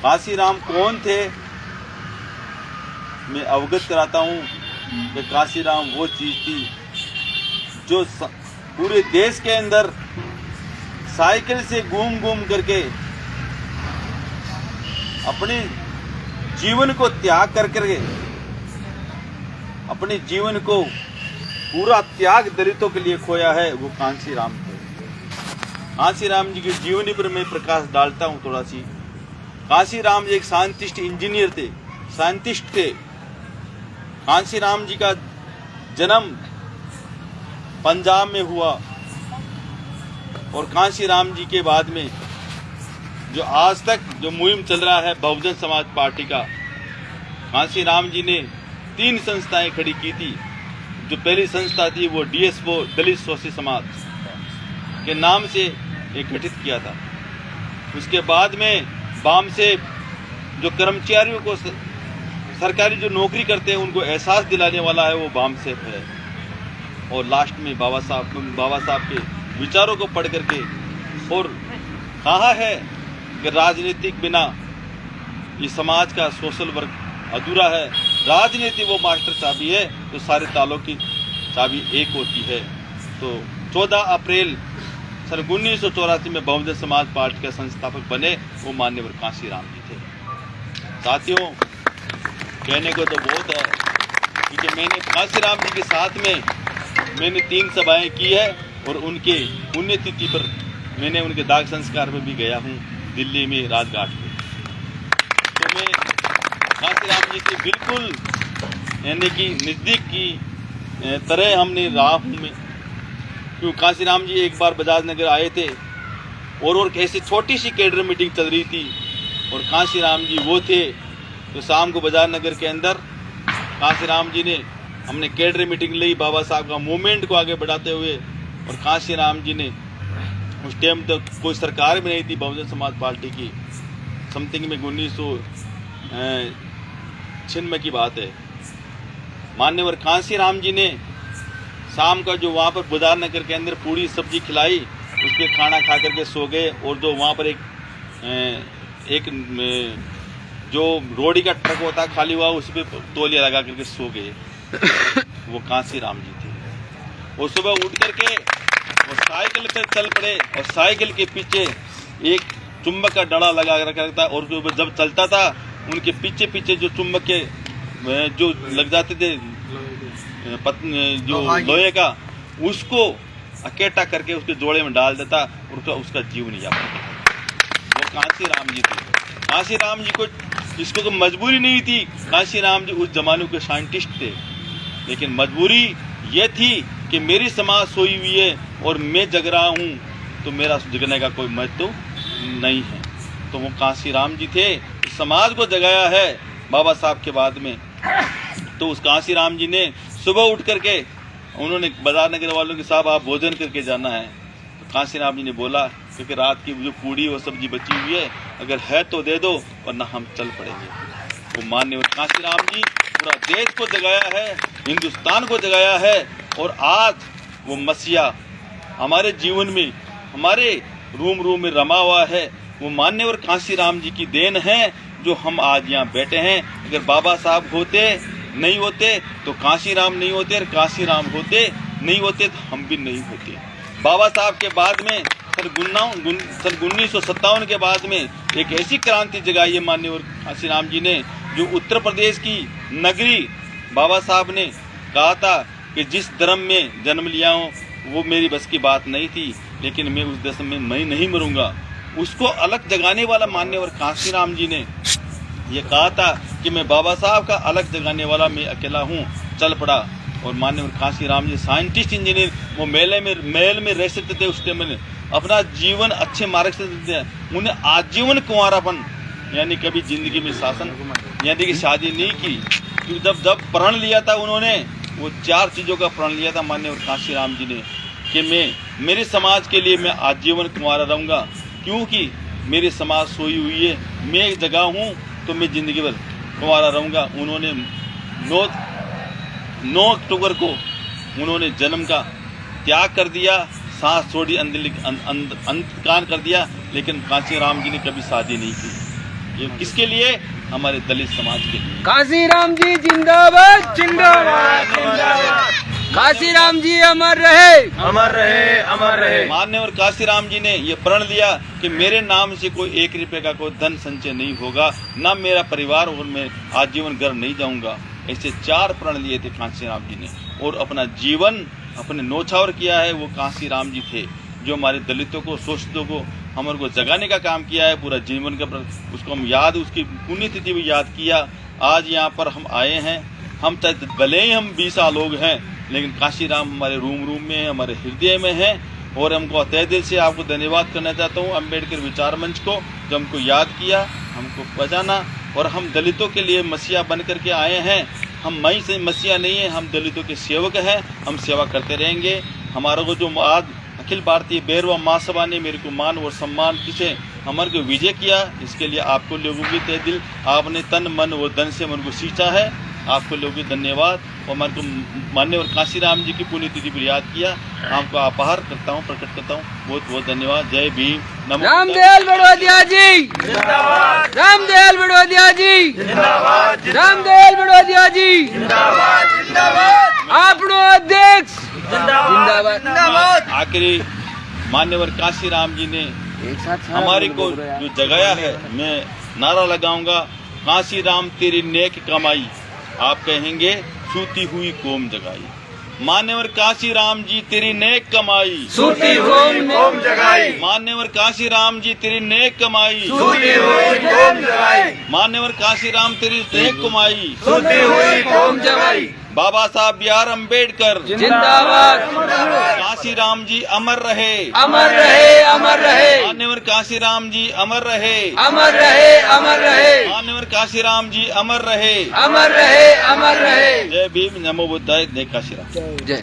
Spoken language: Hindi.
कांशीराम कौन थे, मैं अवगत कराता हूँ कि कांशीराम वो चीज़ थी जो पूरे देश के अंदर साइकिल से घूम घूम करके अपने जीवन को त्याग करके अपने जीवन को पूरा त्याग दलितों के लिए खोया है, वो कांशीराम थे। कांशीराम जी की जीवनी पर मैं प्रकाश डालता हूँ थोड़ा सी। कांशीराम जी एक साइंटिस्ट इंजीनियर थे, साइंटिस्ट थे। कांशीराम जी का जन्म पंजाब में हुआ और कांशीराम जी के बाद में जो आज तक जो मुहिम चल रहा है बहुजन समाज पार्टी का, कांशीराम जी ने 3 संस्थाएं खड़ी की थी। जो पहली संस्था थी वो DSO दलित शोषित समाज के नाम से एक गठित किया था। उसके बाद में बाम से जो कर्मचारियों को सरकारी जो नौकरी करते हैं उनको एहसास दिलाने वाला है वो बाम से है। और लास्ट में बाबा साहब के विचारों को पढ़ करके और कहा है कि राजनीतिक बिना ये समाज का सोशल वर्क अधूरा है। राजनीति वो मास्टर चाबी है, तो सारे तालों की चाबी एक होती है। तो 14 अप्रैल सन 1984 में बहुजन समाज पार्टी के संस्थापक बने वो माननीय कांशीराम जी थे। साथियों, कहने को तो बहुत है, क्योंकि मैंने कांशीराम जी के साथ में मैंने 3 सभाएं की है और उनके पुण्यतिथि पर मैंने उनके दाग संस्कार में भी गया हूँ, दिल्ली में राजघाट पे। तो मैं कांशीराम जी के बिल्कुल यानी कि नज़दीक की तरह हमने रहा हूँ मैं, क्योंकि कांशीराम जी एक बार बजाज नगर आए थे और कैसे छोटी सी कैडर मीटिंग चल रही थी और कांशीराम जी वो थे। तो शाम को बाजार नगर के अंदर कांशीराम जी ने हमने कैडर मीटिंग ली बाबा साहब का मूवमेंट को आगे बढ़ाते हुए। और कांशीराम जी ने उस टाइम तक कोई सरकार भी नहीं थी बहुजन समाज पार्टी की, समथिंग में 1996 की बात है। मान्यवर कांशीराम जी ने शाम का जो वहाँ पर बाजार नगर के अंदर पूरी सब्जी खिलाई, उस पर खाना खा करके सो गए। और जो वहाँ पर एक जो रोड़ी का ट्रक होता खाली हुआ उस पर तौलिया लगा करके सो गए, वो कांशीराम जी थे। वो सुबह उठ करके वो साइकिल पे चल पड़े और साइकिल के पीछे एक चुंबक का डंडा लगा रखा था और जब चलता था उनके पीछे पीछे जो चुंबक के जो लग जाते थे जो लोहे का, उसको इकट्ठा करके उसके जोड़े में डाल देता और उसका जीवन यापन। वो कांशीराम जी थे। कांशीराम जी को इसको तो मजबूरी नहीं थी, कांशीराम जी उस जमाने के साइंटिस्ट थे, लेकिन मजबूरी ये थी कि मेरी समाज सोई हुई है और मैं जग रहा हूँ, तो मेरा जगने का कोई महत्व नहीं है। तो वो कांशीराम जी थे, समाज को जगाया है बाबा साहब के बाद में। तो उस कांशीराम जी ने सुबह उठ करके उन्होंने बाजार नगर वालों के साहब आप भोजन करके जाना है। तो कांशीराम जी ने बोला क्योंकि रात की जो पूड़ी और सब्जी बची हुई है अगर है तो दे दो वरना हम चल पड़ेंगे। वो माननीय कांशीराम जी पूरा देश को जगाया है, हिंदुस्तान को जगाया है। और आज वो मसीहा हमारे जीवन में हमारे रूम में रमा हुआ है। वो मान्यवर कांशीराम जी की देन है जो हम आज यहाँ बैठे हैं। अगर बाबा साहब नहीं होते तो कांशीराम नहीं होते, और कांशीराम नहीं होते तो हम भी नहीं होते। बाबा साहब के बाद में सन 1957 के बाद में एक ऐसी क्रांति जगाई है माननीय कांशीराम जी ने, जो उत्तर प्रदेश की नगरी बाबा साहब ने कहा था कि जिस धर्म में जन्म लिया हूँ वो मेरी बस की बात नहीं थी, लेकिन मैं उस देश में मैं नहीं मरूंगा। उसको अलग जगाने वाला माननीय कांशीराम जी ने ये कहा था कि मैं बाबा साहब का अलग जगाने वाला मैं अकेला हूँ, चल पड़ा। और माननीय कांशीराम जी साइंटिस्ट इंजीनियर, वो महल में रह सकते थे उस टाइम में, अपना जीवन अच्छे मार्ग से देते हैं। उन्हें आजीवन कुंवारापन यानी कभी जिंदगी में शासन यानी कि शादी नहीं की, क्योंकि जब प्रण लिया था उन्होंने वो 4 चीज़ों का प्रण लिया था माननीय कांशीराम जी ने कि मेरे समाज के लिए मैं आजीवन कुंवारा रहूँगा, क्योंकि मेरे समाज सोई हुई है, मैं एक जगह हूँ तो मैं जिंदगी भर कुंवारा रहूँगा। उन्होंने 9 अक्टूबर को उन्होंने जन्म का त्याग कर दिया, सांस छोड़ी, अंतकान कर दिया, लेकिन कांशीराम जी ने कभी शादी नहीं की। ये किसके लिए? हमारे दलित समाज के लिए। काशीराम जी जिंदाबाद जिंदाबाद जिंदाबाद। काशीराम जी अमर रहे अमर रहे अमर रहे। माननीय काशीराम जी ने ये प्रण लिया कि मेरे नाम से कोई 1 रुपए का कोई धन संचय नहीं होगा, ना मेरा परिवार, और मैं आजीवन घर नहीं जाऊंगा। ऐसे 4 प्रण लिए थे काशीराम जी ने, और अपना जीवन अपने नौछावर किया है। वो काशीराम जी थे जो हमारे दलितों को, शोषितों को, हमारे को जगाने का काम किया है पूरा जीवन का। उसको हम याद, उसकी पुण्यतिथि भी याद किया। आज यहाँ पर हम आए हैं। हम भले ही हम 20 लोग हैं, लेकिन काशीराम हमारे रूम में है, हमारे हृदय में है। और हमको तहे दिल से आपको धन्यवाद करना चाहता हूँ अम्बेडकर विचार मंच को, जो हमको याद किया, हमको बचाना। और हम दलितों के लिए मसीहा बन करके आए हैं। हम मई से मसीहा नहीं है, हम दलितों के सेवक हैं। हम सेवा करते रहेंगे। हमारा को जो आज अखिल भारतीय भैरवा महासभा ने मेरे को मान और सम्मान से हमारे को विजय किया, इसके लिए आपको लोगों की तहे दिल, आपने तन मन और धन से मन को सींचा है। आपको लोगों की धन्यवाद। और हमारे को माननीय और काशीराम जी की पुण्यतिथि पर याद किया, आपको आभार करता हूँ, प्रकट करता हूँ। बहुत बहुत धन्यवाद। जय भीम। नमो रामदयाल बड़ौदिया जी जिंदाबाद। रामदयाल बड़ौदिया जी जिंदाबाद। रामदयाल बड़ौदिया जी जिंदाबाद जिंदाबाद। आपनो अध्यक्ष जिंदाबाद। आखिरी मान्यवर काशीराम जी ने हमारे को जो जगाया है, मैं नारा लगाऊंगा, काशीराम तेरी नेक कमाई, आप कहेंगे सूती हुई कौम जगाई। मान्यवर काशीराम जी तेरी नेक कमाई, सूती कौम जगाई। मान्यवर काशीराम जी तेरी नेक कमाई, सूती हुई कौम जगाई। मान्यवर काशीराम तेरी नेक कमाई, सूती हुई कौम जगाई। बाबा साहब बी आर अम्बेडकर जिंदाबाद। काशीराम जी अमर रहे अमर रहे अमर रहे। मान्यवर काशीराम जी अमर रहे अमर रहे अमर रहे। मान्यवर काशीराम जी अमर रहे अमर रहे अमर रहे। जय भीम। नमो बुद्धाय। जय काशीराम। जय।